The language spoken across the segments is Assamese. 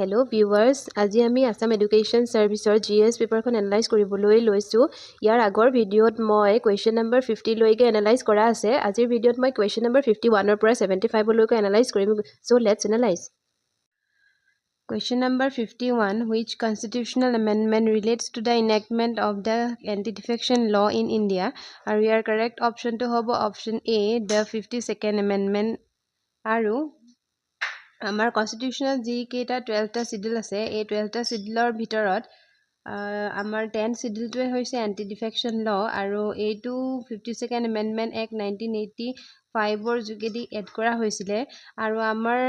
Hello viewers, আজি আমি Assam Education Serviceৰ GS পেপাৰখন এনালাইজ কৰিবলৈ লৈছো। ইয়াৰ আগৰ ভিডিঅ'ত মই question number 50 লৈকে এনালাইজ কৰা আছে। আজিৰ ভিডিঅ'ত মই question number 51 ৰ পৰা 75 লৈকে এনালাইজ কৰিম। So let's analyze. Question number 51, which constitutional amendment relates to the enactment of the anti-defection law in India? আৰু ইয়াৰ correct option to হ'ব option A, the 52nd amendment. আৰু আমাৰ কনষ্টিটিউচনেল যি কেইটা 12টা শিডিউল আছে এই 12টা শিডিউলৰ ভিতৰত আমাৰ 10 শিডিউলটোৱে হৈছে এন্টি ডিফেকশন ল আৰু এইটো 52nd এমেন্ডমেন্ট এক্ট 1985 ৰ যোগেদি এড কৰা হৈছিল আৰু আমাৰ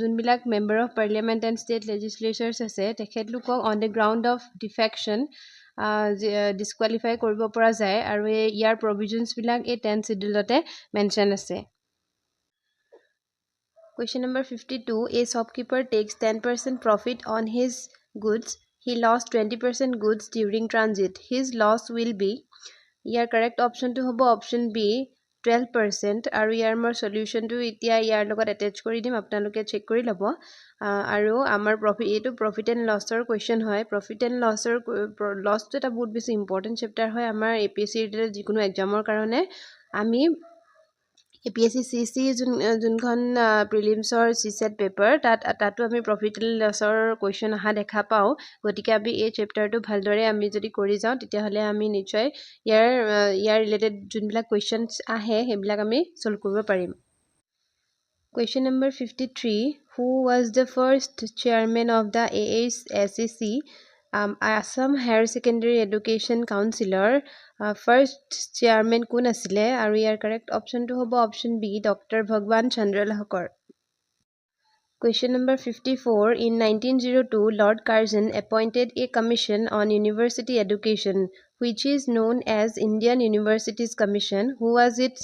যোনবিলাক member of parliament and state legislatures আছে তেখেতলোকক on the ground of defection disqualify কৰিব পৰা যায় আৰু ইয়াৰ প্ৰভিজনছ বিলাক এই 10 শিডিউলতে মেনশন আছে। Question number 52. A shopkeeper takes 10% profit on his goods. He lost 20% goods during transit. His loss will be. Your correct option to hobo option B 12%. Aru yar more solution to itia yar logot attach kori dim apnaloke check kori labo. Aru amar profit etu profit and loss or question hoy. Profit and loss or loss to eta bahut beshi important chapter hoy amar APSC related jikono exam or karone ami APSC CC যোনখন প্ৰিলিমছৰ CSET পেপাৰ তাতো আমি প্ৰফিট এণ্ড লছৰ কোৱেশ্চন আহা দেখা পাওঁ গতিকে আমি এই চেপ্টাৰটো ভালদৰে আমি যদি কৰি যাওঁ তেতিয়াহ'লে আমি নিশ্চয় ইয়াৰ ৰিলেটেড যোনবিলাক কোৱেশ্চনছ আহে সেইবিলাক আমি সলভ কৰিব পাৰিম। Question number 53. Who was the first chairman of the AHSEC? Assam Higher Secondary Education Councilor first chairman কোন আছিলে আৰু ইয়াৰ correct option to হ'ব option B Dr. Bhagwan Chandra Lahokar. Question number 54. In 1902, Lord Curzon appointed a commission on university education which is known as Indian Universities Commission. Who was its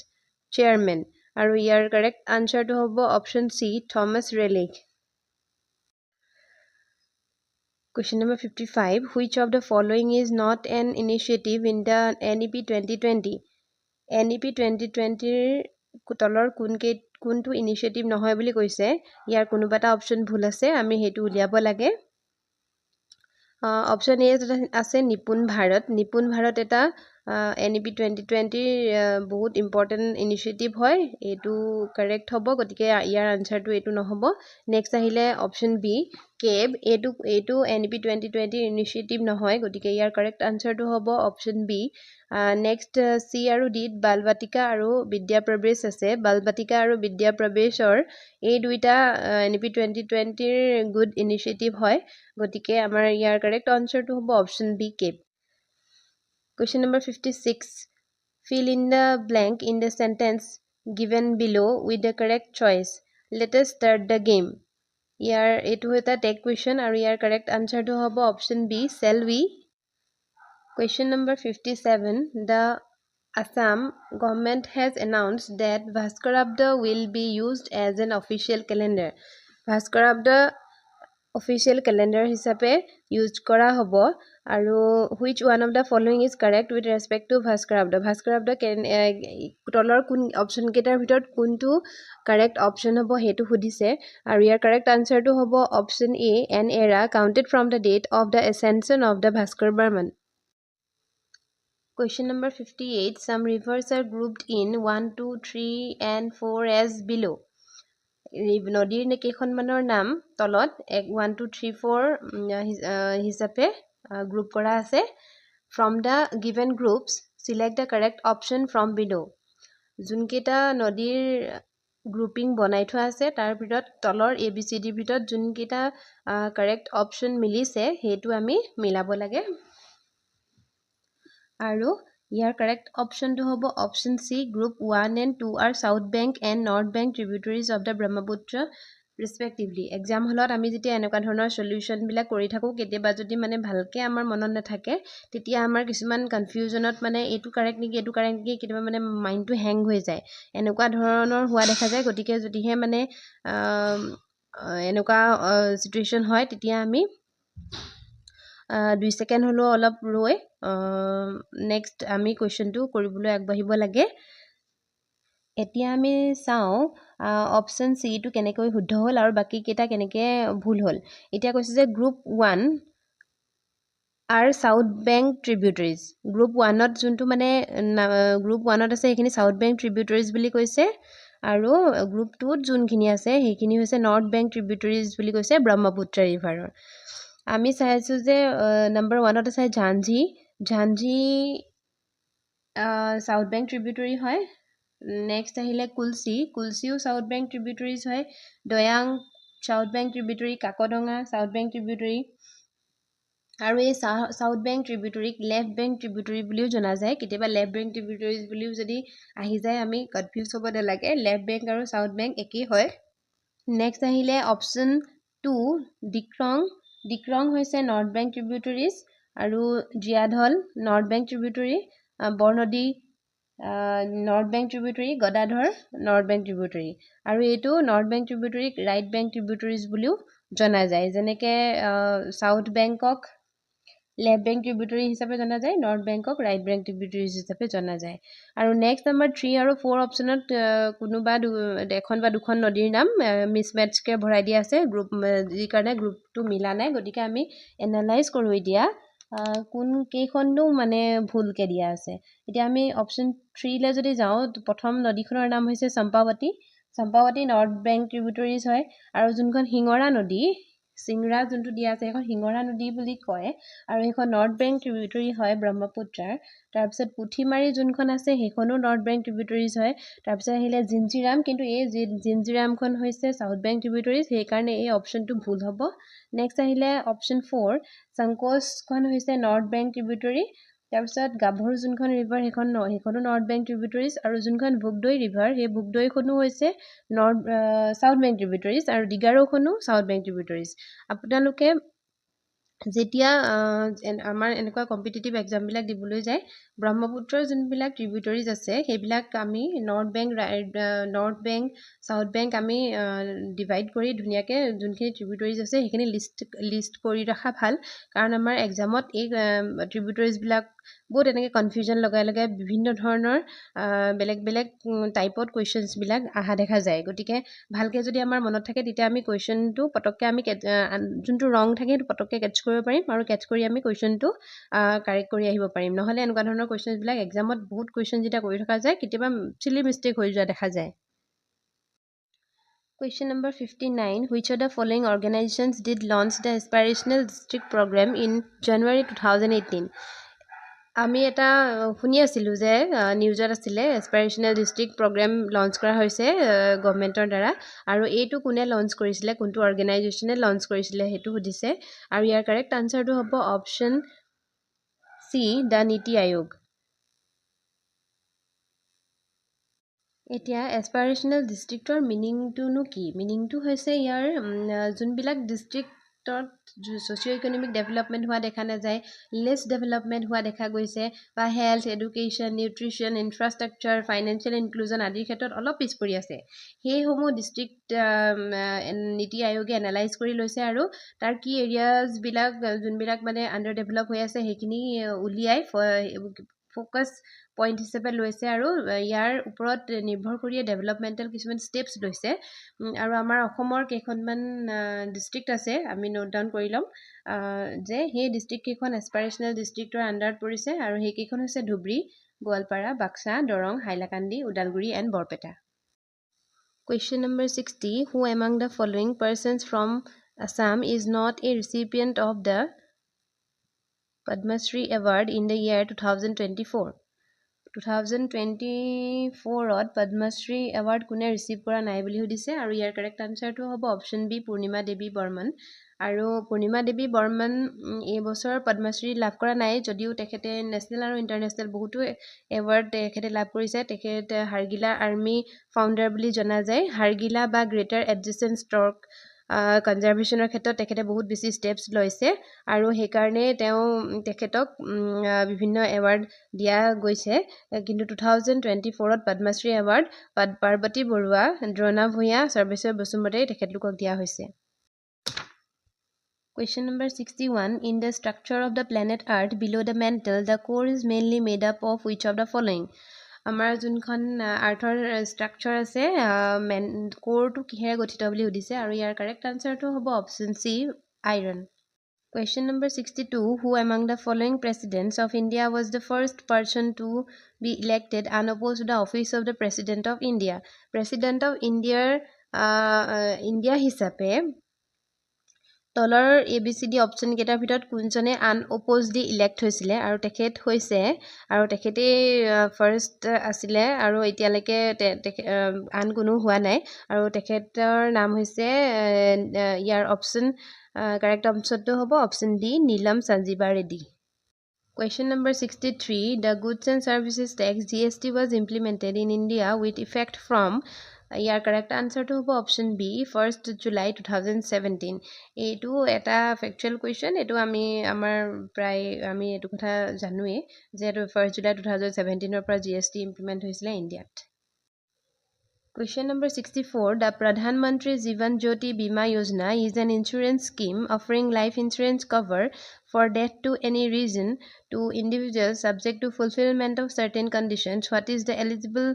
chairman? আৰু ইয়াৰ correct answer to হ'ব option C Thomas Rayleigh. Question number 55. Which of the following is not an initiative in the NEP 2020? NEP 2020 তলৰ কোনটো ইনিশিয়েটিভ নহয় বুলি কৈছে ইয়াৰ কোনোবাটা অপচন ভুল আছে আমি হেতু উলিয়াব লাগে। অপচন এ আছে নিপুণ ভাৰত এটা NEP 2020 বহুত ইম্পৰ্টেন্ট ইনিশিয়েটিভ হয় এটো কাৰেক্ট হ'ব গতিকে ইয়াৰ আনসাৰটো এটো নহব। নেক্সট আহিলে অপচন বি কেব এটো NEP 2020 ইনিশিয়েটিভ নহয় গতিকে ইয়াৰ কাৰেক্ট আনসাৰটো হ'ব অপচন বি। নেক্সট সি আৰু ডি বালবাটিকা আৰু বিদ্যা প্ৰবেশ আছে বালবাটিকা আৰু বিদ্যা প্ৰবেশৰ এই দুইটা NEP 2020 ৰ গুড ইনিশিয়েটিভ হয় গতিকে আমাৰ ইয়াৰ কাৰেক্ট আনসাৰটো হ'ব অপচন বি কেব। Question number 56. Fill in the blank in the sentence given below with the correct choice. Let us start the game. Here it was a tech question and your correct answer to have option B shall we. Question number 57. The Assam government has announced that Bhaskarabda will be used as an official calendar. Bhaskarabda official calendar hisabe used kora hobo aru which one of the following is correct with respect to Bhaskarabda can tolor kun option ketar bhitor kuntu correct option hobo hetu hudise aru your correct answer to hobo option A an era counted from the date of the ascension of the Bhaskar Barman. Question number 58. Some rivers are grouped in 1 2 3 and 4 as below. নদীৰ কেইখনমানৰ নাম তলত 1 2 3 4 হিচাপে গ্ৰুপ কৰা আছে। From the given groups select the correct option from below. যোনকেইটা নদীৰ গ্ৰুপিং বনাই থোৱা আছে তাৰ ভিতৰত তলৰ ABCD ভিতৰত যোনকেইটা correct option মিলিছে হেতু আমি মিলাব লাগে আৰু ইয়াৰ correct option to hobo option C group 1 and 2 are South Bank and North Bank tributaries of the Brahmaputra respectively. Exam hallot ami jetia enuka dhoroner solution bila kori thaku ketiaba jodi mane bhalke amar monon na thake tetia amar kisuman confusionot mane etu correct niki ketiaba mane mind to hang hoi jay enuka dhoroner hua dekha jay gotike jodi he mane enuka situation hoy tetia ami 2 second হলো অলপ ৰৈ নেক্সট আমি কোৱেশ্চনটো কৰিবলৈ আগবাঢ়িব লাগে। এতিয়া আমি চাও অপশ্যন চি টো কেনেকৈ শুদ্ধ হ'ল আৰু বাকি কেইটা কেনেকৈ ভুল হ'ল এতিয়া কৈছে যে group 1 are South Bank tributaries group 1ত যোনটো মানে গ্ৰুপ 1ত আছে সেইখিনি South Bank tributaries বুলি কৈছে আৰু গ্ৰুপ 2ত যোনখিনি আছে সেইখিনি হৈছে North Bank tributaries বুলি কৈছে ব্ৰহ্মপুত্ৰ ৰিভাৰৰ আমি চাইছো যে নম্বৰ 1ত আছে ঝাঞ্জি South Bank tributary হয় নেক্সট আহিলে কুলচিও South Bank tributaries হয় Dayang South Bank tributary কাকডঙা South Bank tributary আৰু এই South Bank tributary Left Bank tributary বুলিও জনা যায় কেতিয়াবা Left Bank tributaries বুলিও যদি আহি যায় আমি কনফিউজ হ'ব নালাগে Left Bank আৰু South Bank একেই হয় নেক্সট আহিলে অপশ্যন 2 ডিক্ৰং হৈছে North Bank tributaries আৰু Jiadhal North Bank tributary Barnadi North Bank tributary Gadadhar North Bank tributary আৰু এইটো North Bank tributary Right Bank tributaries বুলিও জনা যায় যেনেকৈ South Bankক Left Bank tributary হিচাপে জনা যায় North Bankক Right Bank tributaries হিচাপে জনা যায় আৰু নেক্সট নম্বৰ 3 আৰু 4 অপশ্যনত কোনোবা এখন বা দুখন নদীৰ নাম মিছমেটচকে ভৰাই দিয়া আছে গ্ৰুপ যি কাৰণে গ্ৰুপটো মিলা নাই গতিকে আমি এনালাইজ কৰোঁ এতিয়া কোন কেইখননো মানে ভুলকে দিয়া আছে এতিয়া আমি অপশ্যন 3 লে যদি যাওঁ প্ৰথম নদীখনৰ নাম হৈছে চম্পাৱতী North Bank tributaries হয় আৰু যোনখন শিঙৰা নদী সিংৰা যোনটো দিয়া আছে এখন শিঙৰা নদী বুলি কয় আৰু এখন North Bank tributary হয় ব্ৰহ্মপুত্ৰৰ তাৰপিছত পুঠিমাৰী যোনখন আছে সেইখনো North Bank tributaries হয় তাৰপিছত আহিলে জিঞ্জিৰাম কিন্তু এই জিঞ্জিৰামখন হৈছে South Bank tributaries সেইকাৰণে এই অপশ্যনটো ভুল হ'ব নেক্সট আহিলে অপশ্যন 4 সংকোচখন হৈছে North Bank tributary তাৰপিছত গাভৰু যোনখন ৰিভাৰ সেইখনো North Bank tributaries আৰু যোনখন ভুগদৈ ৰিভাৰ সেই ভুগদৈখনো হৈছে South Bank tributaries আৰু ডিগাৰুখনো South Bank tributaries আপোনালোকে যেতিয়া আমাৰ এনেকুৱা কম্পিটিটিভ এক্সামবিলাক দিবলৈ যায় ব্ৰহ্মপুত্ৰৰ যোনবিলাক ট্ৰিবিউটাৰিজ আছে সেইবিলাক আমি North Bank South Bank আমি ডিভাইড কৰি ধুনীয়াকৈ যোনখিনি ট্ৰিবিউটাৰিজ আছে সেইখিনি লিষ্ট কৰি ৰখা ভাল কাৰণ আমাৰ এক্সামত এই ট্ৰিবিউটাৰিজবিলাক বহুত এনেকৈ কনফিউজন লগাই বিভিন্ন ধৰণৰ বেলেগ টাইপত কুৱেশ্যনছবিলাক আহা দেখা যায় গতিকে ভালকৈ যদি আমাৰ মনত থাকে তেতিয়া আমি কুৱেশ্যনটো পটককৈ আমি যোনটো ৰং থাকে সেইটো পটককৈ কেটচ কৰিব পাৰিম আৰু কেটচ কৰি আমি কুৱেশ্যনটো কাৰেক্ট কৰি আহিব পাৰিম নহ'লে এনেকুৱা ধৰণৰ কুৱেশ্যনছবিলাক এক্সামত বহুত কুৱেশ্যন যেতিয়া কৰি থকা যায় কেতিয়াবা চিলি মিষ্টেক হৈ যোৱা দেখা যায় Question number 59 Which of the following organizations did launch the aspirational district program in January 2018 আমি এটা শুনি আছিলোঁ যে নিউজত আছিলে এছপাইৰেশ্যনেল ডিষ্ট্ৰিক্ট প্ৰগ্ৰেম লঞ্চ কৰা হৈছে গভৰ্ণমেণ্টৰ দ্বাৰা আৰু এইটো কোনে লঞ্চ কৰিছিলে কোনটো অৰ্গেনাইজেশ্যনে লঞ্চ কৰিছিলে সেইটো সুধিছে আৰু ইয়াৰ কাৰেক্ট আনচাৰটো হ'ব অপশ্যন চি দ্য নীতি আয়োগ এতিয়া এছপাইৰেশ্যনেল ডিষ্ট্ৰিক্টৰ মিনিংটোনো কি মিনিংটো হৈছে ইয়াৰ যোনবিলাক ডিষ্ট্ৰিক্টত ছ'চিঅ' ইকনমিক ডেভেলপমেণ্ট হোৱা দেখা নাযায় লেছ ডেভেলপমেণ্ট হোৱা দেখা গৈছে বা health education nutrition infrastructure financial inclusion আদিৰ ক্ষেত্ৰত অলপ পিছ পৰি আছে সেইসমূহ ডিষ্ট্ৰিক্ট নীতি আয়োগে এনালাইজ কৰি লৈছে আৰু তাৰ কি এৰিয়াজবিলাক যোনবিলাক মানে আণ্ডাৰ ডেভেলপ হৈ আছে সেইখিনি উলিয়াই ফ'কাছ পইণ্ট হিচাপে লৈছে আৰু ইয়াৰ ওপৰত নিৰ্ভৰ কৰিয়ে ডেভেলপমেণ্টেল কিছুমান ষ্টেপছ লৈছে আৰু আমাৰ অসমৰ কেইখনমান ডিষ্ট্ৰিক্ট আছে আমি নোট ডাউন কৰি ল'ম যে সেই ডিষ্ট্ৰিক্টকেইখন এছপাইৰেশ্যনেল ডিষ্ট্ৰিক্টৰ আণ্ডাৰত পৰিছে আৰু সেইকেইখন হৈছে Dhubri Goalpara Baksa Darrang Hailakandi Udalguri and Barpeta Question number 60 Who among the following persons from Assam is not a recipient of the Padma Shri Award in the year 2024 2024ত পদ্মশ্ৰী এৱাৰ্ড কোনে ৰিচিভ কৰা নাই বুলি সুধিছে আৰু ইয়াৰ কাৰেক্ট আনচাৰটো হ'ব অপশ্যন বি পূৰ্ণিমা দেৱী বৰ্মন আৰু পূৰ্ণিমা দেৱী বৰ্মন এইবছৰ পদ্মশ্ৰী লাভ কৰা নাই যদিও তেখেতে নেশ্যনেল আৰু ইণ্টাৰনেশ্যনেল বহুতো এৱাৰ্ড তেখেতে লাভ কৰিছে তেখেতে হাৰগিলা আৰ্মি ফাউণ্ডাৰ বুলি জনা যায় হাৰগিলা বা গ্ৰেটাৰ এডজেচেণ্ট ষ্টৰ্ক কনজাৰ্ভেশ্যনৰ ক্ষেত্ৰত তেখেতে বহুত বেছি ষ্টেপছ লৈছে আৰু সেইকাৰণে তেখেতক বিভিন্ন এৱাৰ্ড দিয়া গৈছে কিন্তু 2024ত পদ্মশ্ৰী এৱাৰ্ড পাৰ্বতী বৰুৱা দ্ৰোণা ভূঞা সৰ্বেশ্বৰ বসুমতাৰী তেখেতলোকক দিয়া হৈছে Question number 61 In the structure of the planet Earth below the mantle the core is mainly made up of which of the following আমাৰ যোনখন আৰ্থৰ ষ্ট্ৰাকচাৰ আছে মেন কোৰটো কিহেৰে গঠিত বুলি সুধিছে আৰু ইয়াৰ কাৰেক্ট আনচাৰটো হ'ব option C iron Question number 62 Who among the following presidents of India was the first person to be elected unopposed to the office of the President of India? President of India হিচাপে তলৰ ABCD অপশ্যন কেইটাৰ ভিতৰত কোনজনে আনঅপ'জ দি ইলেক্ট হৈছিলে আৰু তেখেত হৈছে আৰু তেখেতেই ফাৰ্ষ্ট আছিলে আৰু এতিয়ালৈকে আন কোনো হোৱা নাই আৰু তেখেতৰ নাম হৈছে ইয়াৰ অপশ্যন কাৰেক্ট অপশ্যনটো হ'ব option D Neelam Sanjiva Reddy Question number 63 The Goods and Services Tax GST was implemented in India with effect from ইয়াৰ কাৰেক্ট আনচাৰটো হ'ব অপশ্যন বি 1st জুলাই 2017 এইটো এটা ফেকচুৱেল কুৱেশ্যন এইটো আমি এইটো কথা জানোৱেই যে 1st জুলাই 2017 পৰা GST ইমপ্লিমেণ্ট হৈছিলে ইণ্ডিয়াত Question number 64 The Pradhan Mantri Jivan Jyoti Bima Yojana is an insurance scheme offering life insurance cover for death to any reason to individuals subject to fulfillment of certain conditions. What is the eligible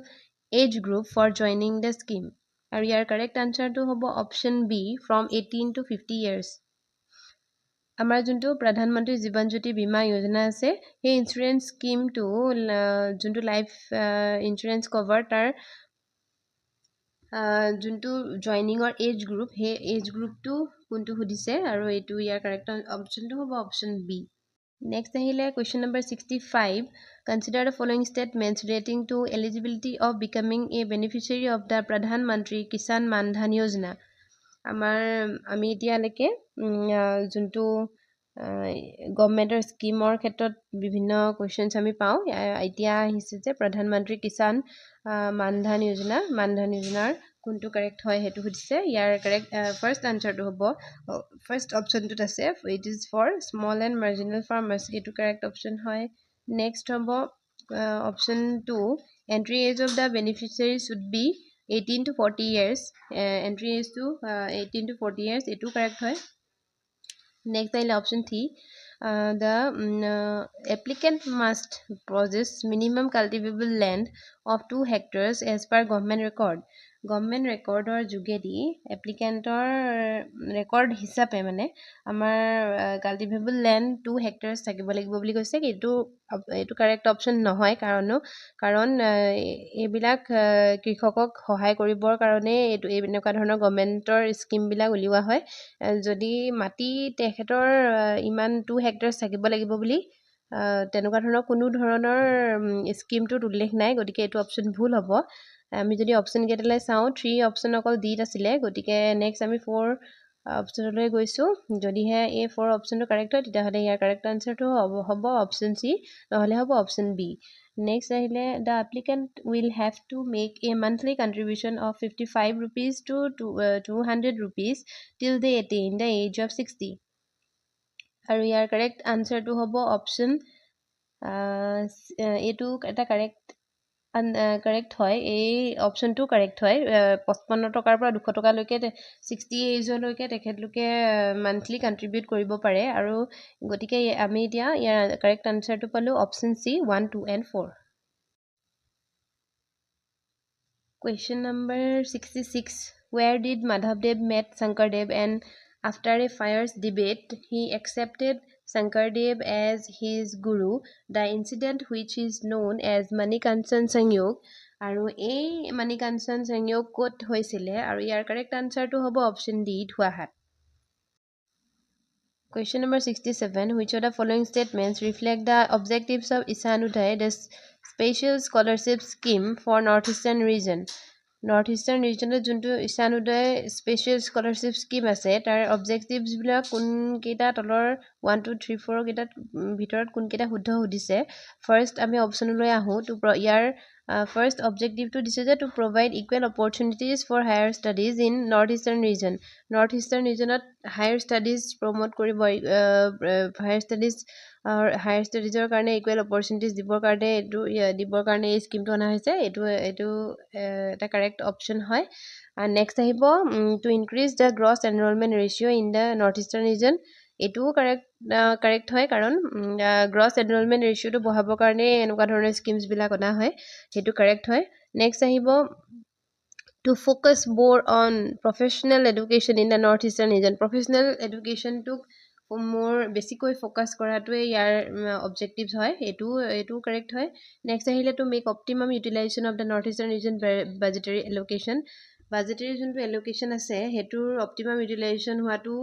age group for joining the scheme? And your correct answer to hobo option B from 18 to 50 years. আমাৰ যোনটো প্ৰধানমন্ত্ৰী জীবন জ্যোতি বীমা যোজনা আছে সেই ইনসুৰেন্স স্কিমটো যোনটো লাইফ ইনসুৰেন্স কভাৰ তাৰ যোনটো জয়নিঙৰ এজ গ্ৰুপ সেই এজ গ্ৰুপটো কোনটো সুধিছে আৰু এইটো ইয়াৰ কাৰেক্ট অপশ্যনটো হ'ব অপশ্যন বি নেক্সট আহিলে question number 65 consider the following statements relating to eligibility of becoming a beneficiary of the Pradhan Mantri Kisan মান ধন যোজনা আমি এতিয়ালৈকে যোনটো গভৰ্ণমেণ্টৰ স্কিমৰ ক্ষেত্ৰত বিভিন্ন কুৱেশ্যনছ আমি পাওঁ এতিয়া আহিছে যে প্ৰধানমন্ত্ৰী কিষাণ মানধন যোজনাৰ কোনটো কাৰেক্ট হয় সেইটো সুধিছে ইয়াৰ কাৰেক্ট ফাৰ্ষ্ট আনচাৰটো হ'ব ফাৰ্ষ্ট অপশ্যনটোত আছে it is for small and marginal farmers এইটো কাৰেক্ট অপশ্যন হয় নেক্সট হ'ব option 2 entry age of the beneficiary should be 18 to 40 years entry age to 18 to 40 years এইটো কাৰেক্ট হয় next আহিলে option 3 the applicant must possess minimum cultivable land of 2 hectares as per government record government ৰেকৰ্ডৰ যোগেদি এপ্লিকেণ্টৰ ৰেকৰ্ড হিচাপে মানে আমাৰ কাল্টিভেবল লেণ্ড 2 হেক্টৰছ থাকিব লাগিব বুলি কৈছে এইটো কাৰেক্ট অপশ্যন নহয় কাৰণ এইবিলাক কৃষকক সহায় কৰিবৰ কাৰণে এইটো এনেকুৱা ধৰণৰ গভৰ্ণমেণ্টৰ স্কিমবিলাক উলিওৱা হয় যদি মাটি তেখেতৰ ইমান 2 হেক্টৰছ থাকিব লাগিব বুলি তেনেকুৱা ধৰণৰ কোনো ধৰণৰ স্কিমটোত উল্লেখ নাই গতিকে এইটো অপশ্যন ভুল হ'ব আমি যদি অপশ্যন কেইটালৈ চাওঁ 3 অপশ্যন অকল ডিত আছিলে গতিকে নেক্সট আমি 4 অপশ্যনলৈ গৈছোঁ যদিহে এই 4 অপশ্যনটো কাৰেক্ট হয় তেতিয়াহ'লে ইয়াৰ কাৰেক্ট আনচাৰটো হ'ব অপশ্যন চি নহ'লে হ'ব অপশ্যন বি নেক্সট আহিলে the applicant will have to make a monthly contribution of 55 rupees to 200 rupees till they attain the age of 60 আৰু ইয়াৰ কাৰেক্ট আনচাৰটো হ'ব অপশ্যন এইটো এটা কাৰেক্ট হয় এই অপশ্যনটো কাৰেক্ট হয় 55 টকাৰ পৰা 200 টকালৈকে 60 এজলৈকে তেখেতলোকে মান্থলি কণ্ট্ৰিবিউট কৰিব পাৰে আৰু গতিকে আমি এতিয়া ইয়াৰ কাৰেক্ট আনচাৰটো পালোঁ option C 1 2 and 4 Question number 66 Where did Madhavdev met Shankardev and after a fierce debate he accepted Shankardev as his guru the incident which is known as Manikanchan Sangyog আৰু এই Manikanchan Sangyog ক'ত হৈছিলে আৰু ইয়াৰ কাৰেক্ট আনচাৰটো হ'ব option D ধুৱাহাট Question number 67 Which of the following statements reflect the objectives of Ishan Uday the special scholarship scheme for northeastern region northeastern regionৰ যোনটো Ishan Uday special scholarship scheme আছে তাৰ objectives বিলাক কোন কেইটা তলৰ 1 2 3 4 কেইটাত ভিতৰত কোন কেইটা শুদ্ধ সুধিছে ফাৰ্ষ্ট আমি অপশ্যনলৈ আহোঁ ইয়াৰ First objective to this is to provide equal opportunities for higher studies in northeastern region at higher studies promote কৰিব higher studies কাৰণে equal opportunities দিবৰ কাৰণে এই স্কিমটো অনা হৈছে এইটো এটা correct option হয় and next আহিব to increase the gross enrollment ratio in the northeastern region এটোও কাৰেক্ট হয় কাৰণ গ্ৰছ এনৰলমেণ্ট ৰেচিঅ'টো বঢ়াবৰ কাৰণে এনেকুৱা ধৰণৰ স্কিমছবিলাক অনা হয় সেইটো কাৰেক্ট হয় নেক্সট আহিব to focus more on professional education in the northeastern region professional education to more বেছিকৈ ফোকাস কৰাটোৱে ইয়াৰ অবজেক্টিভস হয় এটো কাৰেক্ট হয় নেক্সট আহিলে to make optimum utilization of the northeastern region budgetary allocation যোনটো allocation আছে হেতুৰ optimum utilization হোৱাটো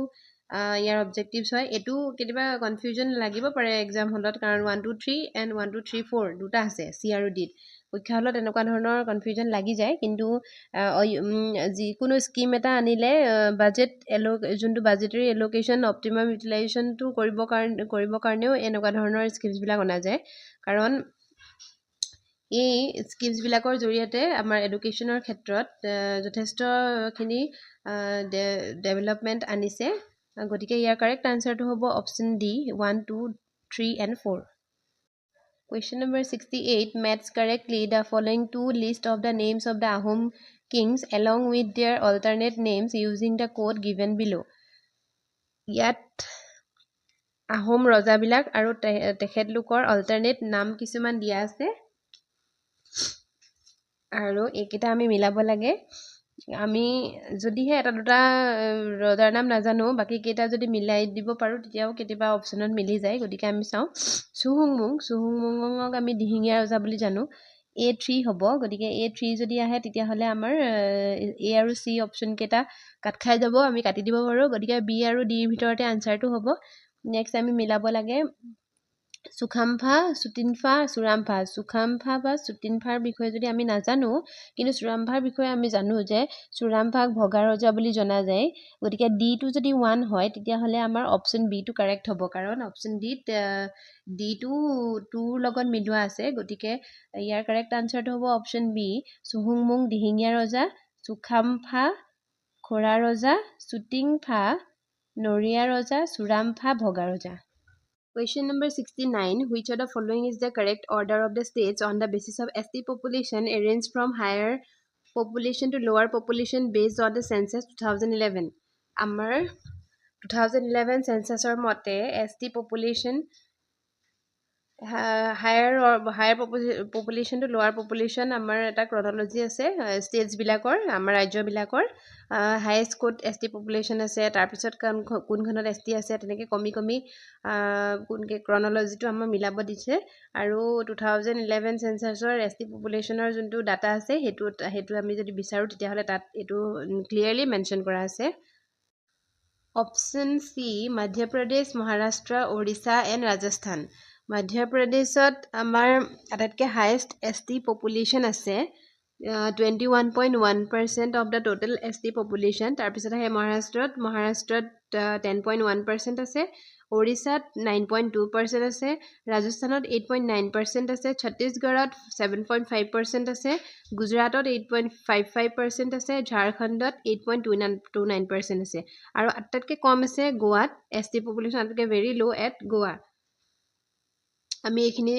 ইয়াৰ অবজেক্টিভস হয় এটো কেতিয়াবা কনফিউজন লাগিব পাৰে এক্সাম হলত কাৰণ 1 2 3 and 1 2 3 4 দুটা আছে সি আৰু ডি পৰীক্ষা হলত এনেকুৱা ধৰণৰ কনফিউজন লাগি যায় কিন্তু যিকোনো স্কিম এটা আনিলে বাজেট যোনটো বাজেটাৰী এলোকেশ্যন অপটিমাম ইউটিলাইজেশ্যনটো কৰিব কাৰণেও এনেকুৱা ধৰণৰ স্কিমছবিলাক অনা যায় কাৰণ এই স্কিমছবিলাকৰ জৰিয়তে আমাৰ এডুকেশ্যনৰ ক্ষেত্ৰত যথেষ্টখিনি ডেভেলপমেণ্ট আনিছে গতিকে ইয়াৰ কাৰেক্ট আনচাৰটো হ'ব option D 1 2 3 and 4 Question number 68 Match correctly the following two list of the names of the Ahom kings along with their alternate names using the code given below. ইয়াত আহোম ৰজাবিলাক আৰু তেখেতলোকৰ alternate নাম কিছুমান দিয়া আছে আৰু এইকেইটা আমি মিলাব লাগে আমি যদিহে এটা দুটা ৰজাৰ নাম নাজানো বাকি কেইটা যদি মিলাই দিব পাৰো তেতিয়াও কেতিয়াবা অপচনত মিলি যায় গতিকে আমি চাও সুহুংমুঙক আমি দিহিঙীয়া ৰজা বুলি জানো A3 হ'ব গতিকে A3 যদি আহে তেতিয়া হলে আমাৰ A আৰু C অপচন কেইটা কাট খাই যাব আমি কাটি দিব পাৰো গতিকে B আৰু D ৰ ভিতৰতে আনসাৰটো হ'ব নেক্সট আমি মিলাব লাগে সুখামফা সুতিনফা সুৰামফা সুখামফা বা সুতিনফাৰ বিষয়ে যদি আমি নাজানো কিন্তু সুৰামফাৰ বিষয়ে আমি জানো যে সুৰামফাক ভগা ৰজা বুলি জনা যায় গতিকে ডি টো যদি 1 হয় তেতিয়া হলে আমাৰ অপচন বি টো কাৰেক্ট হ'ব কাৰণ অপচন ডি ডি টো 2 ৰ লগত মিলোৱা আছে গতিকে ইয়াৰ কাৰেক্ট আনসাৰটো হ'ব অপচন বি সুহুংমুং দিহিঙীয়া ৰজা সুখামফা খোৰা ৰজা সুতিংফা নৰিয়া ৰজা সুৰামফা ভগা ৰজা Question number 69 Which of the following is the correct order of the states on the basis of ST population arranged from higher population to lower population based on the census 2011 Amar 2011 census or mote ST population higher population to lower population amar eta chronology ase states bilakor amar rajyo bilakor highest code ST population ase tar pisot kunkhonot ST ase teneke komi kunke chronology to amar milabo diche aru 2011 census or ST population or juntu data ase hetu ami jodi bisaru titia hole tat etu clearly mention kora ase Option C Madhya Pradesh Maharashtra Odisha and Rajasthan Madhya Pradeshot amar atatke highest ST population ase 21.1% of the total ST population tar pisot ahe Maharashtra 10.1% ase Odisha 9.2% ase Rajasthanot 8.9% ase Chhattisgarhot 7.5% ase Gujaratot 8.55% ase Jharkhandot 8.29% ase aru atatke kom ase Goa ST population atatke very low at Goa আমি এখিনি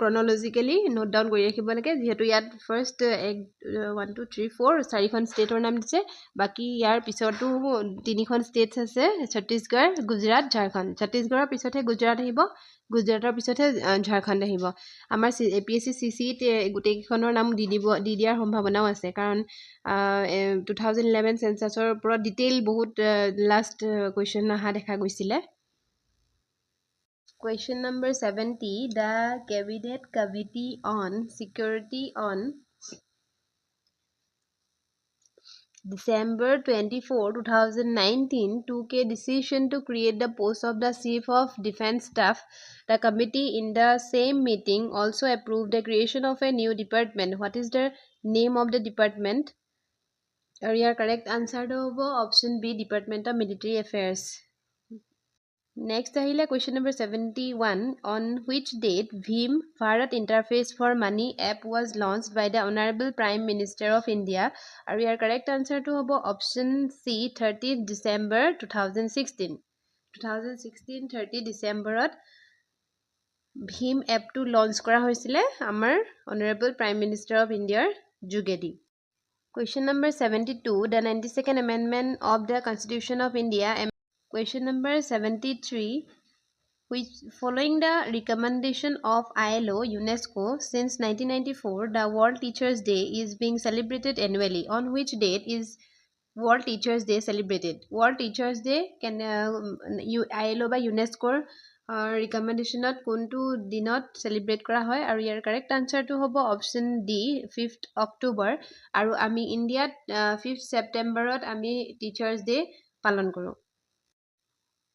chronologically note down কৰি ৰাখিব লাগে যেহেতু ইয়াত ফাৰ্স্ট 1 2 3 4 চাৰিখন ষ্টেটৰ নাম দিছে বাকি ইয়াৰ পিছতো তিনিখন ষ্টেটস আছে ছত্তীশগড় গুজৰাট ঝাৰখণ্ড ছত্তীশগড়ৰ পিছতে গুজৰাট আহিব গুজৰাটৰ পিছতে ঝাৰখণ্ড আহিব আমাৰ APSC CC গুটেই কিখনৰ নাম দি দিয়াৰ সম্ভাৱনাও আছে কাৰণ 2011 সেন্সাছৰ ওপৰত ডিটেইল বহুত লাষ্ট কোৱেশ্চন আহা দেখা গৈছিলে Question number 70 The Cabinet Committee on Security on December 24, 2019 took a decision to create the post of the Chief of Defense Staff. The committee in the same meeting also approved the creation of a new department. What is the name of the department? Your correct answer is option B Department of Military Affairs. Next ahile question number 71 on which date Bhim Bharat Interface for Money app was launched by the Honorable Prime Minister of India and your correct answer to hobo option C 30th December 2016 30 December Bhim app to launch kora hoisile amar Honorable Prime Minister of India jugedi Question number 72 the 92nd amendment of the Constitution of India Question number 73. Which, following the recommendation of ILO UNESCO, since 1994, the World Teachers' Day is being celebrated annually. On which date is World Teachers' Day celebrated? World Teachers' Day can ILO by UNESCO ৰিকমেণ্ডেশ্যনত কোনটো দিনত চেলিব্ৰেট কৰা হয় আৰু ইয়াৰ কাৰেক্ট আনচাৰটো হ'ব অপশ্যন ডি 5th অক্টোবৰ আৰু আমি ইণ্ডিয়াত 5th ছেপ্টেম্বৰত আমি টিচাৰ্ছ ডে পালন কৰোঁ।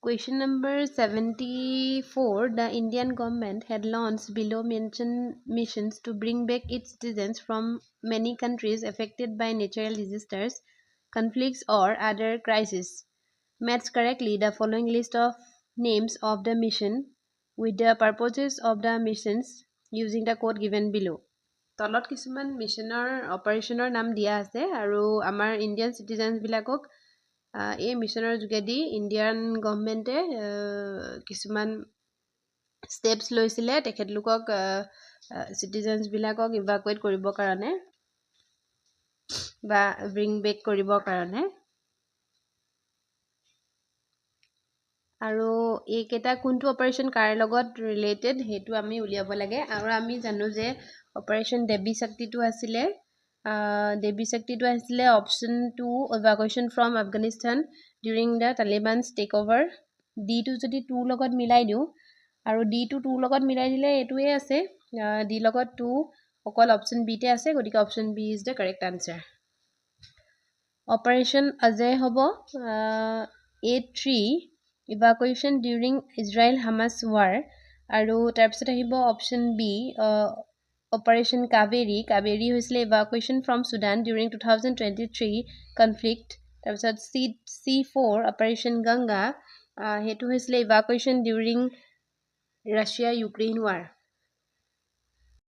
Question number 74. The Indian government had launched below mentioned missions to bring back its citizens from many countries affected by natural disasters, conflicts or other crises. Match correctly the following list of names of the mission with the purposes of the missions using the code given below. তলত কিছুমান মিছনৰ অপাৰেশ্যনৰ নাম দিয়া আছে আৰু আমাৰ ইণ্ডিয়ান চিটিজেনবিলাকক এই মিছনৰ যোগেদি ইণ্ডিয়ান গভৰ্ণমেণ্টে কিছুমান ষ্টেপছ লৈছিলে তেখেতলোকক চিটিজেনছবিলাকক ইভাকুৱেট কৰিবৰ কাৰণে বা ব্ৰিং বেক কৰিবৰ কাৰণে আৰু এইকেইটা কোনটো অপাৰেশ্যন কাৰ লগত ৰিলেটেড সেইটো আমি উলিয়াব লাগে আৰু আমি জানো যে অপাৰেশ্যন দেৱী শক্তিটো আছিলে option 2 evacuation from Afghanistan during the Taliban's take over ditto যদি 2 লগত মিলাই দিওঁ আৰু ডিটো 2 লগত মিলাই দিলে এইটোৱে আছে ডি লগত 2 অকল অপশ্যন বিতে আছে গতিকে option B is the correct answer operation Ajay হ'ব 8-3 evacuation during Israel-Hamas war আৰু তাৰপিছত আহিব অপশ্যন বি অপাৰেশ্যন কাবেৰী হৈছিলে evacuation from Sudan during 2023 conflict তাৰপিছত C4 অপাৰেশ্যন গংগা সেইটো হৈছিলে evacuation during Russia-Ukraine war.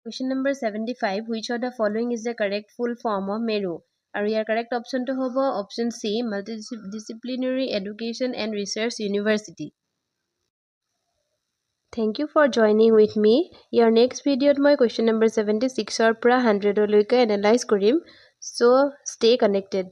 Question number 75. Which of the following is the correct full form of MERU? আৰু ইয়াৰ কাৰেক্ট অপশ্যনটো হ'ব option C multidisciplinary education and research university Thank you for joining with me. Your next video মই question number 76 পৰা 100 লৈকে এনালাইজ কৰিম. So stay connected.